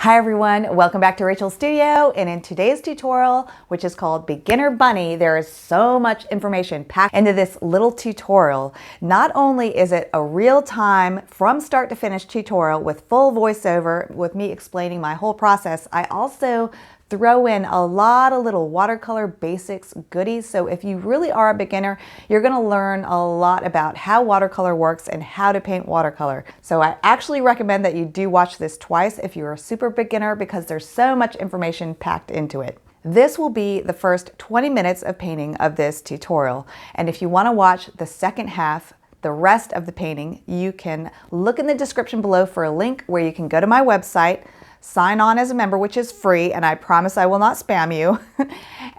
Hi everyone, welcome back to Rachel's Studio, and in today's tutorial, which is called Beginner Bunny, there is so much information packed into this little tutorial. Not only is it a real-time, from start to finish tutorial with full voiceover with me explaining my whole process, I also throw in a lot of little watercolor basics goodies. So if you really are a beginner, you're gonna learn a lot about how watercolor works and how to paint watercolor. So I actually recommend that you do watch this twice if you're a super beginner, because there's so much information packed into it. This will be the first 20 minutes of painting of this tutorial. And if you wanna watch the second half, the rest of the painting, you can look in the description below for a link where you can go to my website, sign on as a member, which is free, and I promise I will not spam you.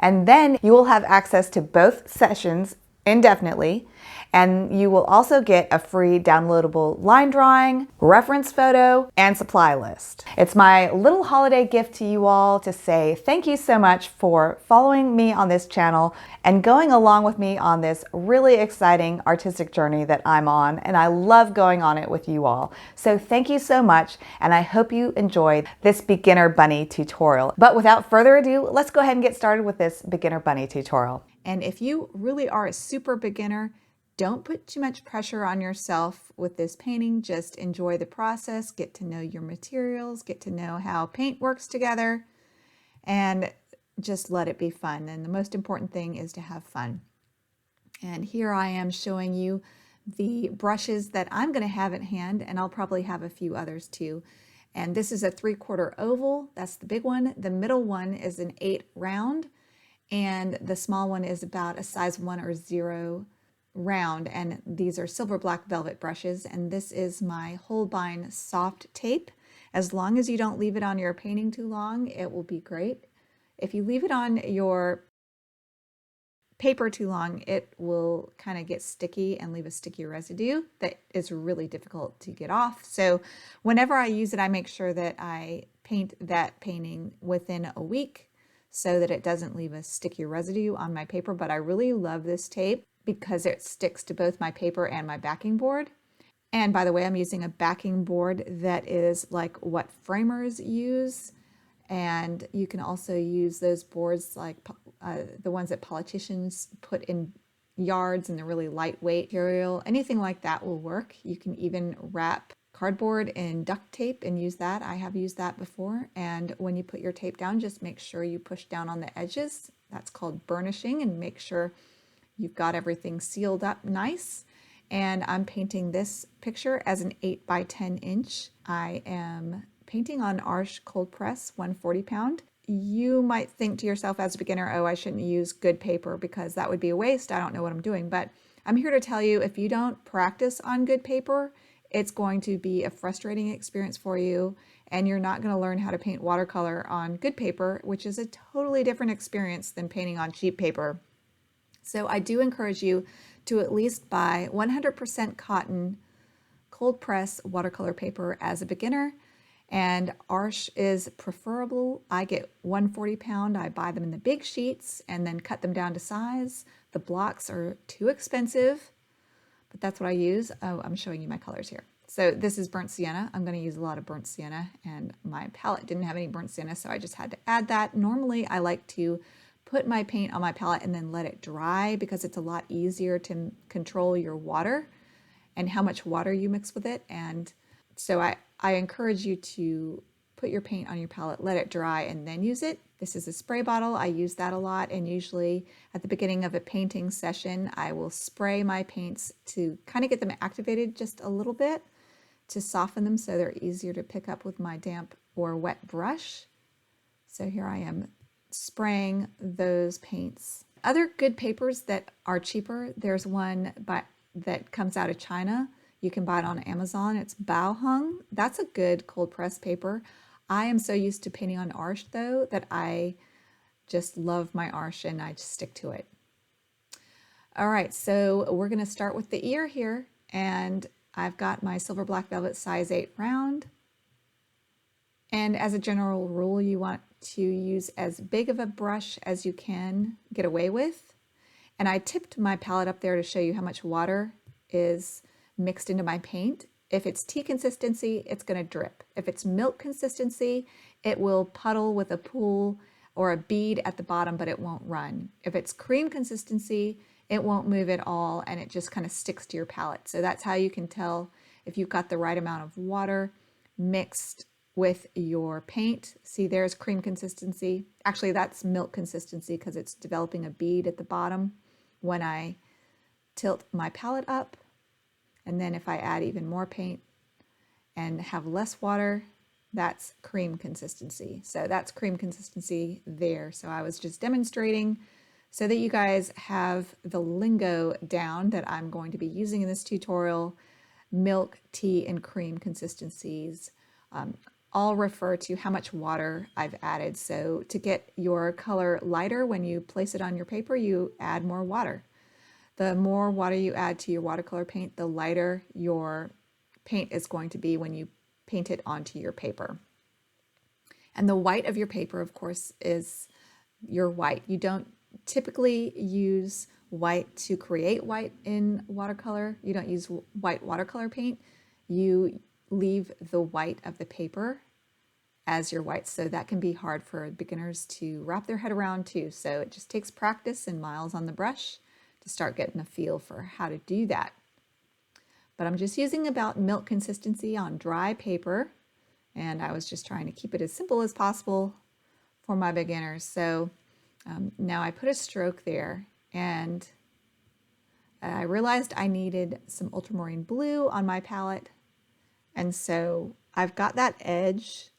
And then you will have access to both sessions indefinitely. And you will also get a free downloadable line drawing, reference photo, and supply list. It's my little holiday gift to you all to say thank you so much for following me on this channel and going along with me on this really exciting artistic journey that I'm on. And I love going on it with you all. So thank you so much, and I hope you enjoyed this Beginner Bunny tutorial. But without further ado, let's go ahead and get started with this Beginner Bunny tutorial. And if you really are a super beginner, don't put too much pressure on yourself with this painting. Just enjoy the process, get to know your materials, get to know how paint works together, and just let it be fun. And the most important thing is to have fun. And here I am showing you the brushes that I'm going to have at hand, and I'll probably have a few others too. And this is a 3/4 oval. That's the big one. The middle one is an 8 round, and the small one is about a size 1 or 0 round, and these are silver black velvet brushes, and this is my Holbein soft tape. As long as you don't leave it on your painting too long, it will be great. If you leave it on your paper too long, it will kind of get sticky and leave a sticky residue that is really difficult to get off. So whenever I use it, I make sure that I paint that painting within a week so that it doesn't leave a sticky residue on my paper. But I really love this tape because it sticks to both my paper and my backing board. And by the way, I'm using a backing board that is like what framers use. And you can also use those boards like the ones that politicians put in yards, and they're really lightweight material. Anything like that will work. You can even wrap cardboard in duct tape and use that. I have used that before. And when you put your tape down, just make sure you push down on the edges. That's called burnishing, and make sure you've got everything sealed up nice. And I'm painting this picture as an 8 by 10 inch. I am painting on Arches cold press 140 pound. You might think to yourself as a beginner, oh, I shouldn't use good paper because that would be a waste. I don't know what I'm doing. But I'm here to tell you, if you don't practice on good paper, it's going to be a frustrating experience for you, and you're not going to learn how to paint watercolor on good paper, which is a totally different experience than painting on cheap paper. So I do encourage you to at least buy 100% cotton cold press watercolor paper as a beginner, and Arches is preferable. I get 140 pound. I buy them in the big sheets and then cut them down to size. The blocks are too expensive, but that's what I use. Oh, I'm showing you my colors here. So this is burnt sienna. I'm going to use a lot of burnt sienna, and my palette didn't have any burnt sienna, so I just had to add that. Normally I like to put my paint on my palette and then let it dry, because it's a lot easier to control your water and how much water you mix with it. And so I encourage you to put your paint on your palette, let it dry, and then use it. This is a spray bottle. I use that a lot, and usually at the beginning of a painting session, I will spray my paints to kind of get them activated just a little bit to soften them so they're easier to pick up with my damp or wet brush. So here I am spraying those paints. Other good papers that are cheaper, there's one that comes out of China. You can buy it on Amazon. It's Bao Hung. That's a good cold press paper. I am so used to painting on Arches though that I just love my Arches, and I just stick to it. All right, so we're going to start with the ear here, and I've got my silver black velvet size 8 round. And as a general rule, you want to use as big of a brush as you can get away with. And I tipped my palette up there to show you how much water is mixed into my paint. If it's tea consistency, it's going to drip. If it's milk consistency, it will puddle with a pool or a bead at the bottom, but it won't run. If it's cream consistency, it won't move at all and it just kind of sticks to your palette. So that's how you can tell if you've got the right amount of water mixed with your paint. See, there's cream consistency. Actually, that's milk consistency because it's developing a bead at the bottom when I tilt my palette up. And then if I add even more paint and have less water, that's cream consistency. So that's cream consistency there. So I was just demonstrating so that you guys have the lingo down that I'm going to be using in this tutorial. Milk, tea, and cream consistencies all refer to how much water I've added. So to get your color lighter when you place it on your paper, you add more water. The more water you add to your watercolor paint, the lighter your paint is going to be when you paint it onto your paper. And the white of your paper, of course, is your white. You don't typically use white to create white in watercolor. You don't use white watercolor paint. You leave the white of the paper as your white. So that can be hard for beginners to wrap their head around too. So it just takes practice and miles on the brush to start getting a feel for how to do that. But I'm just using about milk consistency on dry paper, and I was just trying to keep it as simple as possible for my beginners. So now I put a stroke there, and I realized I needed some ultramarine blue on my palette, and so I've got that edge,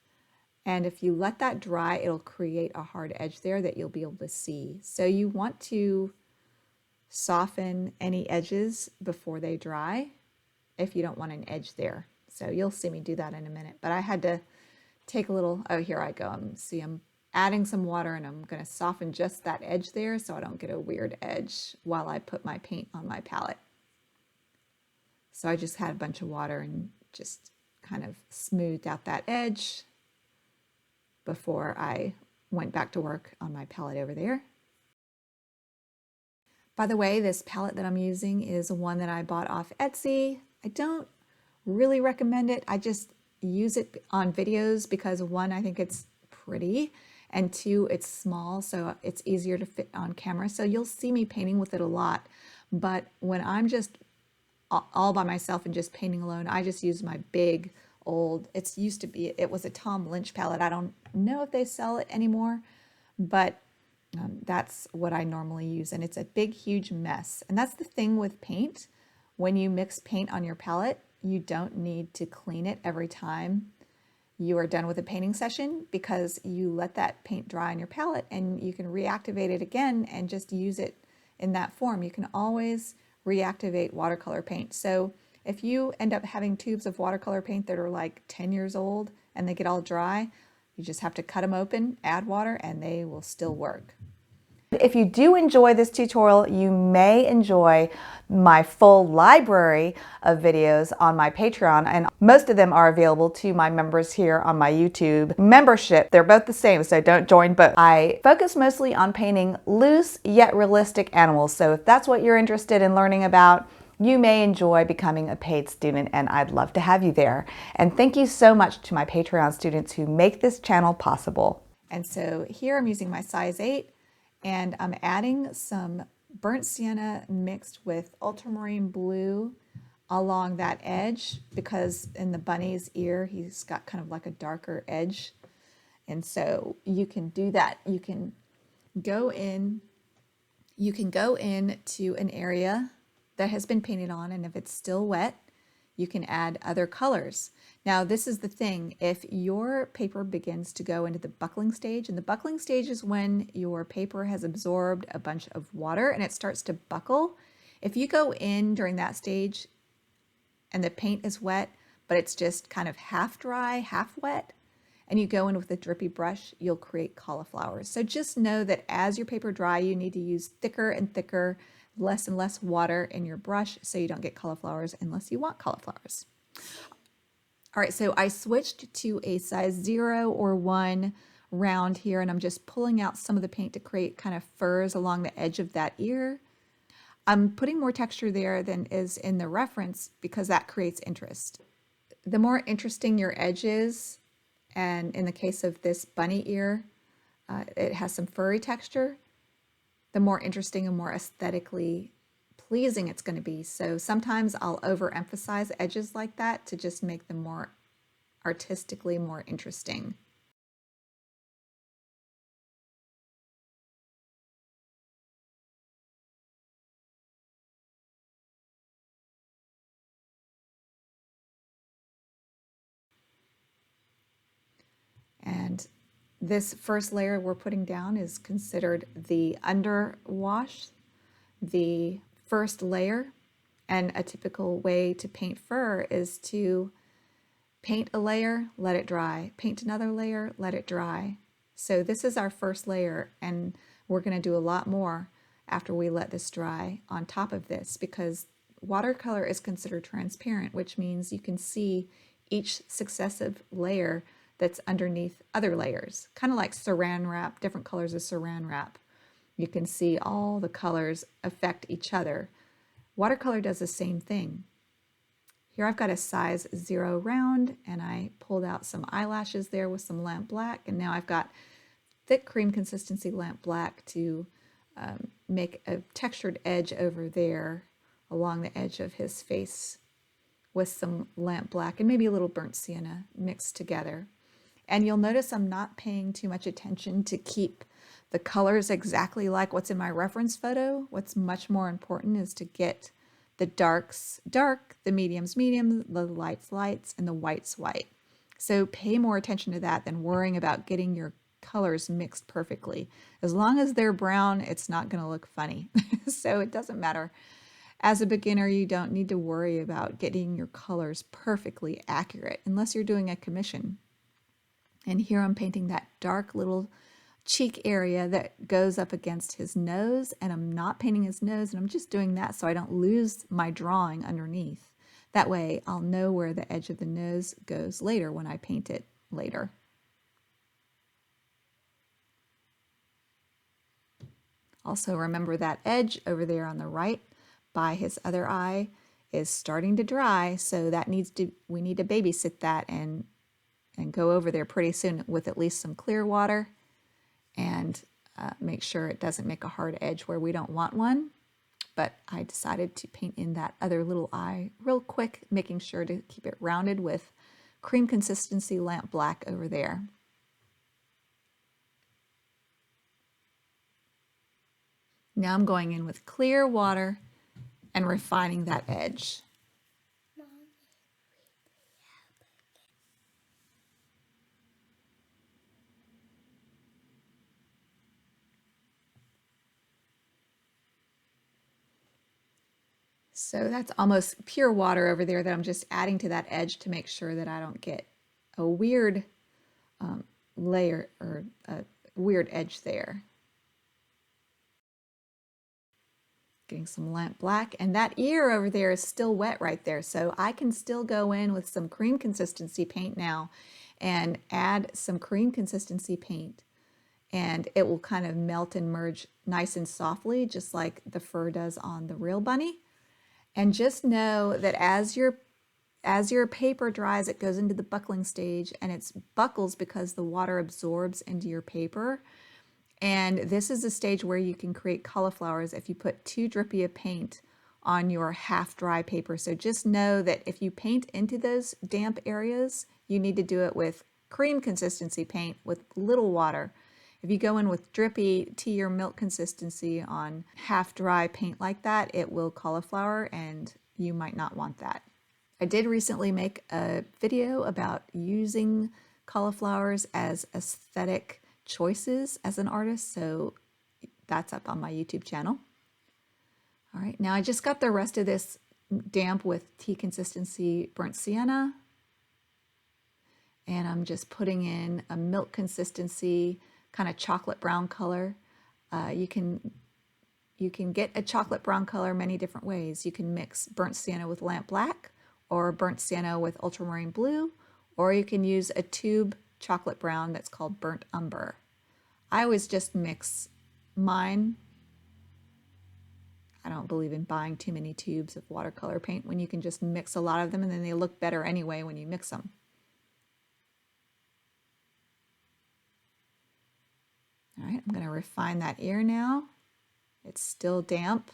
and if you let that dry, it'll create a hard edge there that you'll be able to see. So you want to soften any edges before they dry if you don't want an edge there. So you'll see me do that in a minute, but I had to take a little, oh, here I go. I'm adding some water and I'm going to soften just that edge there so I don't get a weird edge while I put my paint on my palette. So I just had a bunch of water and just kind of smoothed out that edge before I went back to work on my palette over there. By the way, this palette that I'm using is one that I bought off Etsy. I don't really recommend it. I just use it on videos because one, I think it's pretty, and two, it's small, so it's easier to fit on camera. So you'll see me painting with it a lot, but when I'm just all by myself and just painting alone, I just use my big old, it was a Tom Lynch palette. I don't know if they sell it anymore, but that's what I normally use, and it's a big, huge mess. And that's the thing with paint. When you mix paint on your palette, you don't need to clean it every time you are done with a painting session because you let that paint dry on your palette and you can reactivate it again and just use it in that form. You can always reactivate watercolor paint. So if you end up having tubes of watercolor paint that are like 10 years old and they get all dry, you just have to cut them open, add water, and they will still work. If you do enjoy this tutorial, you may enjoy my full library of videos on my Patreon, and most of them are available to my members here on my YouTube membership. They're both the same, so don't join both. I focus mostly on painting loose yet realistic animals, so if that's what you're interested in learning about, you may enjoy becoming a paid student, and I'd love to have you there. And thank you so much to my Patreon students who make this channel possible. And so here I'm using my size 8, and I'm adding some burnt sienna mixed with ultramarine blue along that edge because in the bunny's ear, he's got kind of like a darker edge. And so you can do that. You can go in to an area that has been painted on, and if it's still wet, you can add other colors. Now, this is the thing. If your paper begins to go into the buckling stage, and the buckling stage is when your paper has absorbed a bunch of water and it starts to buckle. If you go in during that stage and the paint is wet, but it's just kind of half dry, half wet, and you go in with a drippy brush, you'll create cauliflowers. So just know that as your paper dry, you need to use thicker and thicker, less and less water in your brush so you don't get cauliflowers unless you want cauliflowers. All right, so I switched to a size 0 or 1 round here, and I'm just pulling out some of the paint to create kind of furs along the edge of that ear. I'm putting more texture there than is in the reference because that creates interest. the more interesting your edge is, and in the case of this bunny ear, it has some furry texture, the more interesting and more aesthetically pleasing it's going to be. So sometimes I'll overemphasize edges like that to just make them more artistically more interesting. And this first layer we're putting down is considered the underwash, the first layer. And a typical way to paint fur is to paint a layer, let it dry, paint another layer, let it dry. So this is our first layer, and we're going to do a lot more after we let this dry on top of this, because watercolor is considered transparent, which means you can see each successive layer that's underneath other layers, kind of like saran wrap, different colors of saran wrap. You can see all the colors affect each other. Watercolor does the same thing. Here I've got a size 0 round, and I pulled out some eyelashes there with some lamp black, and now I've got thick cream consistency lamp black to make a textured edge over there along the edge of his face with some lamp black and maybe a little burnt sienna mixed together. And you'll notice I'm not paying too much attention to keep the colors exactly like what's in my reference photo. What's much more important is to get the darks dark, the mediums medium, the lights lights, and the whites white. So pay more attention to that than worrying about getting your colors mixed perfectly. As long as they're brown, it's not going to look funny. So it doesn't matter. As a beginner, you don't need to worry about getting your colors perfectly accurate unless you're doing a commission. And here I'm painting that dark little cheek area that goes up against his nose, and I'm not painting his nose, and I'm just doing that so I don't lose my drawing underneath. That way I'll know where the edge of the nose goes later when I paint it later. Also remember that edge over there on the right by his other eye is starting to dry, so that we need to babysit that and go over there pretty soon with at least some clear water and make sure it doesn't make a hard edge where we don't want one. But I decided to paint in that other little eye real quick, making sure to keep it rounded with cream consistency lamp black over there. Now I'm going in with clear water and refining that edge. So that's almost pure water over there that I'm just adding to that edge to make sure that I don't get a weird layer or a weird edge there. Getting some lamp black, and that ear over there is still wet right there, so I can still go in with some cream consistency paint now and add some cream consistency paint, and it will kind of melt and merge nice and softly, just like the fur does on the real bunny. And just know that as your paper dries, it goes into the buckling stage, and it buckles because the water absorbs into your paper. And this is a stage where you can create cauliflowers if you put too drippy a paint on your half dry paper. So just know that if you paint into those damp areas, you need to do it with cream consistency paint with little water. If you go in with drippy tea or milk consistency on half dry paint like that, it will cauliflower, and you might not want that. I did recently make a video about using cauliflowers as aesthetic choices as an artist, so that's up on my YouTube channel. All right, now I just got the rest of this damp with tea consistency burnt sienna, and I'm just putting in a milk consistency kind of chocolate brown color. You can get a chocolate brown color many different ways. You can mix burnt sienna with lamp black, or burnt sienna with ultramarine blue, or you can use a tube chocolate brown that's called burnt umber. I always just mix mine. I don't believe in buying too many tubes of watercolor paint when you can just mix a lot of them and then they look better anyway when you mix them. All right, I'm going to refine that ear now. It's still damp.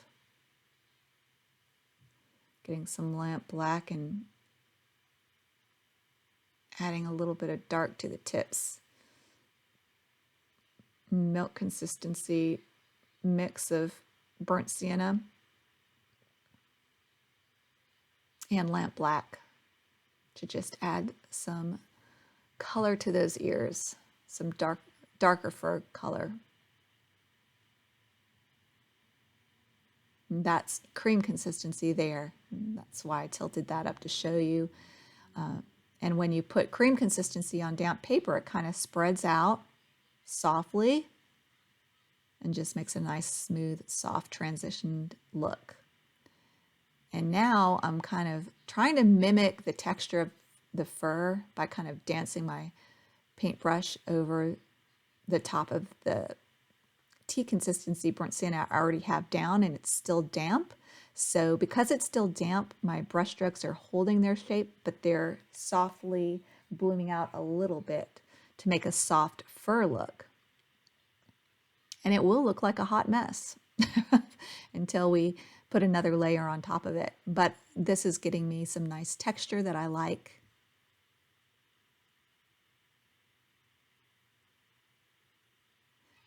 Getting some lamp black and adding a little bit of dark to the tips. Milk consistency mix of burnt sienna and lamp black to just add some color to those ears, some darker fur color. And that's cream consistency there. And that's why I tilted that up to show you. And when you put cream consistency on damp paper, it kind of spreads out softly and just makes a nice, smooth, soft transitioned look. And now I'm kind of trying to mimic the texture of the fur by kind of dancing my paintbrush over the top of the tea consistency burnt sienna I already have down, and it's still damp. So because it's still damp, my brush strokes are holding their shape, but they're softly blooming out a little bit to make a soft fur look. And it will look like a hot mess until we put another layer on top of it. But this is getting me some nice texture that I like.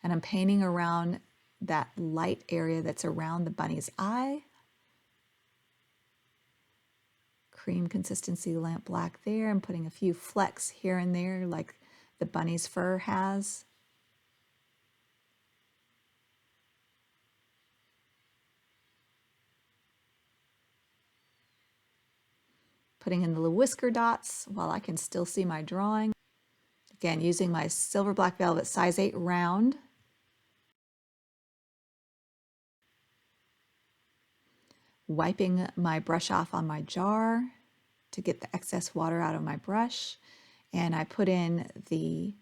And I'm painting around that light area that's around the bunny's eye. Cream consistency lamp black there. I'm putting a few flecks here and there like the bunny's fur has. Putting in the little whisker dots while I can still see my drawing. Again, using my silver black velvet size 8 round. Wiping my brush off on my jar to get the excess water out of my brush. And I put in the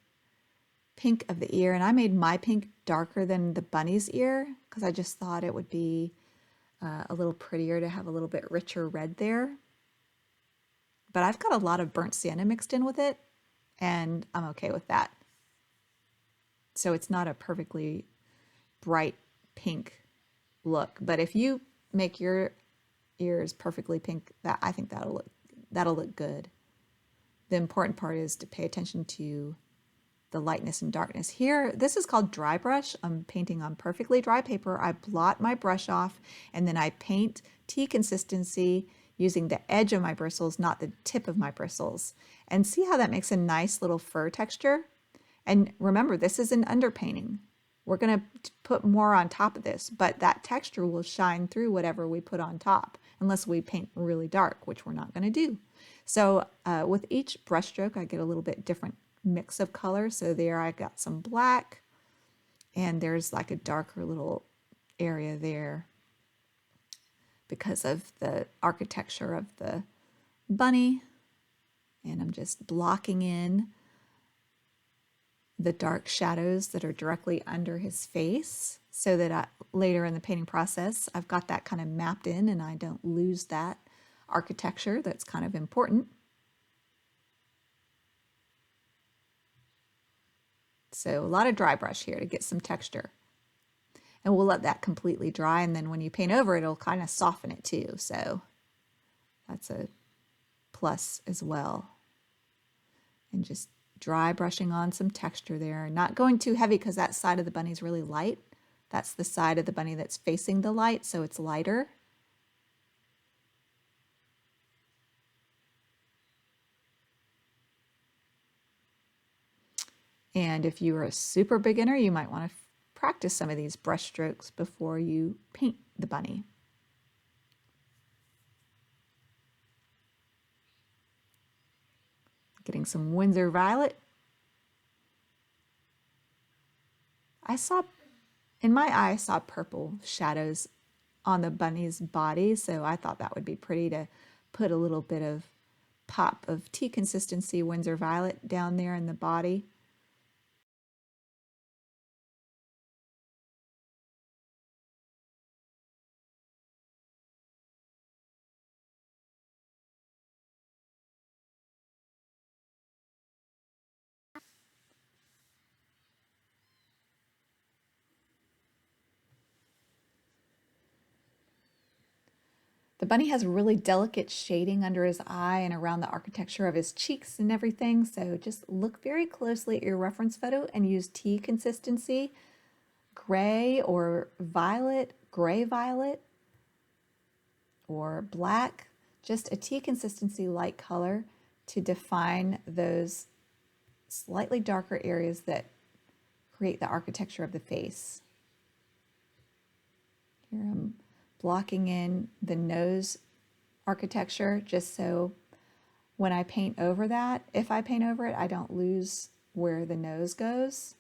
pink of the ear, and I made my pink darker than the bunny's ear because I just thought it would be a little prettier to have a little bit richer red there. But I've got a lot of burnt sienna mixed in with it, and I'm okay with that. So it's not a perfectly bright pink look, but if you make your ears perfectly pink, that I think that'll look good. The important part is to pay attention to the lightness and darkness. Here, this is called dry brush. I'm painting on perfectly dry paper. I blot my brush off and then I paint tea consistency using the edge of my bristles, not the tip of my bristles. And see how that makes a nice little fur texture? And remember, this is an underpainting. We're going to put more on top of this, but that texture will shine through whatever we put on top, unless we paint really dark, which we're not going to do. So with each brush stroke, I get a little bit different mix of color. So there I got some black, and there's like a darker little area there because of the architecture of the bunny. And I'm just blocking in the dark shadows that are directly under his face so that later in the painting process, I've got that kind of mapped in and I don't lose that architecture that's kind of important. So a lot of dry brush here to get some texture. And we'll let that completely dry, and then when you paint over it, it'll kind of soften it too. So that's a plus as well. And just dry brushing on some texture there. Not going too heavy because that side of the bunny is really light. That's the side of the bunny that's facing the light, so it's lighter. And if you are a super beginner, you might want to practice some of these brush strokes before you paint the bunny. Getting some Windsor Violet. In my eye, I saw purple shadows on the bunny's body, so I thought that would be pretty to put a little bit of pop of tea consistency Windsor Violet down there in the body. The bunny has really delicate shading under his eye and around the architecture of his cheeks and everything. So just look very closely at your reference photo and use tea consistency, gray or violet, gray violet, or black, just a tea consistency light color to define those slightly darker areas that create the architecture of the face. Here I'm blocking in the nose architecture just so when I paint over that, if I paint over it, I don't lose where the nose goes.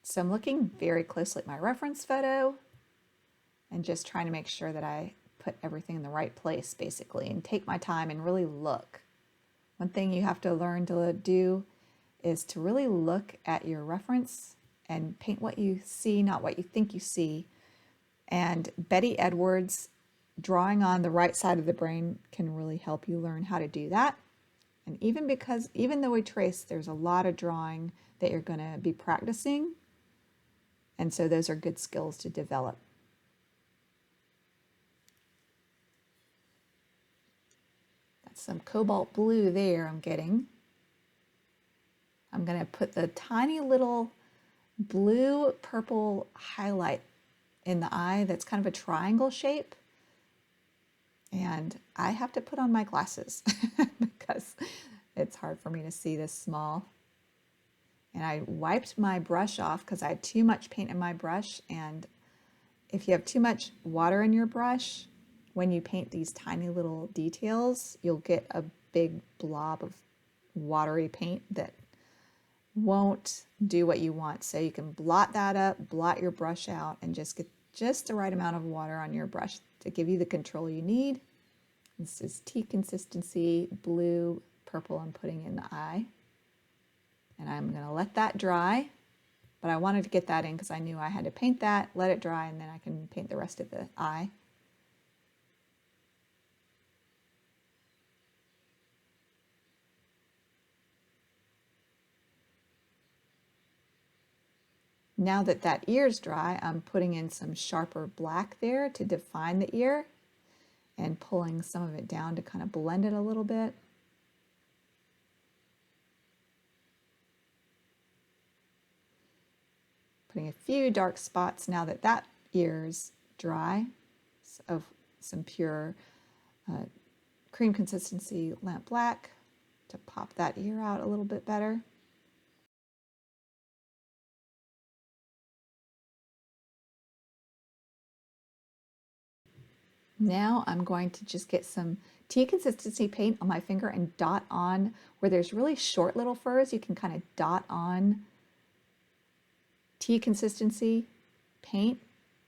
So I'm looking very closely at my reference photo and just trying to make sure that I put everything in the right place basically and take my time and really look. One thing you have to learn to do is to really look at your reference and paint what you see, not what you think you see. And Betty Edwards' drawing on the right side of the brain can really help you learn how to do that. And even though we trace, there's a lot of drawing that you're going to be practicing. And so those are good skills to develop. That's some cobalt blue there I'm getting. I'm going to put the tiny little blue purple highlight in the eye that's kind of a triangle shape. And I have to put on my glasses because it's hard for me to see this small. And I wiped my brush off because I had too much paint in my brush. And if you have too much water in your brush, when you paint these tiny little details, you'll get a big blob of watery paint that won't do what you want. So you can blot that up, blot your brush out, and just get just the right amount of water on your brush to give you the control you need. This is tea consistency, blue, purple I'm putting in the eye. And I'm going to let that dry. But I wanted to get that in because I knew I had to paint that, let it dry, and then I can paint the rest of the eye. Now that that ear's dry, I'm putting in some sharper black there to define the ear and pulling some of it down to kind of blend it a little bit. Putting a few dark spots now that that ear's dry of some pure cream consistency lamp black to pop that ear out a little bit better. Now I'm going to just get some tea consistency paint on my finger and dot on where there's really short little furs. You can kind of dot on tea consistency paint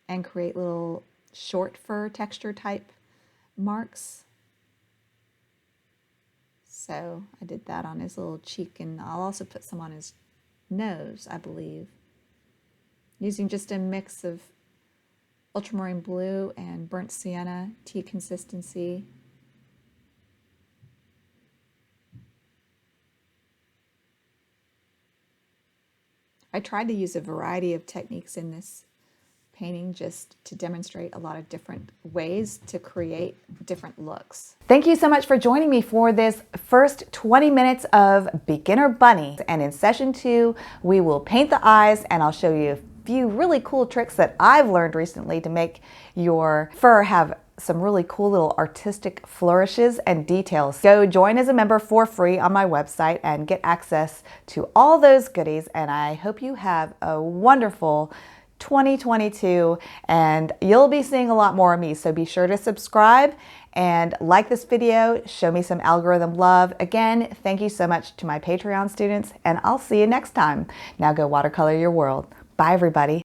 and create little short fur texture type marks. So I did that on his little cheek, and I'll also put some on his nose, I believe, using just a mix of ultramarine blue and burnt sienna tea consistency. I tried to use a variety of techniques in this painting just to demonstrate a lot of different ways to create different looks. Thank you so much for joining me for this first 20 minutes of Beginner Bunny. And in session 2, we will paint the eyes, and I'll show you a few really cool tricks that I've learned recently to make your fur have some really cool little artistic flourishes and details. Go join as a member for free on my website and get access to all those goodies. And I hope you have a wonderful 2022, and you'll be seeing a lot more of me. So be sure to subscribe and like this video, show me some algorithm love. Again, thank you so much to my Patreon students, and I'll see you next time. Now go watercolor your world. Bye, everybody.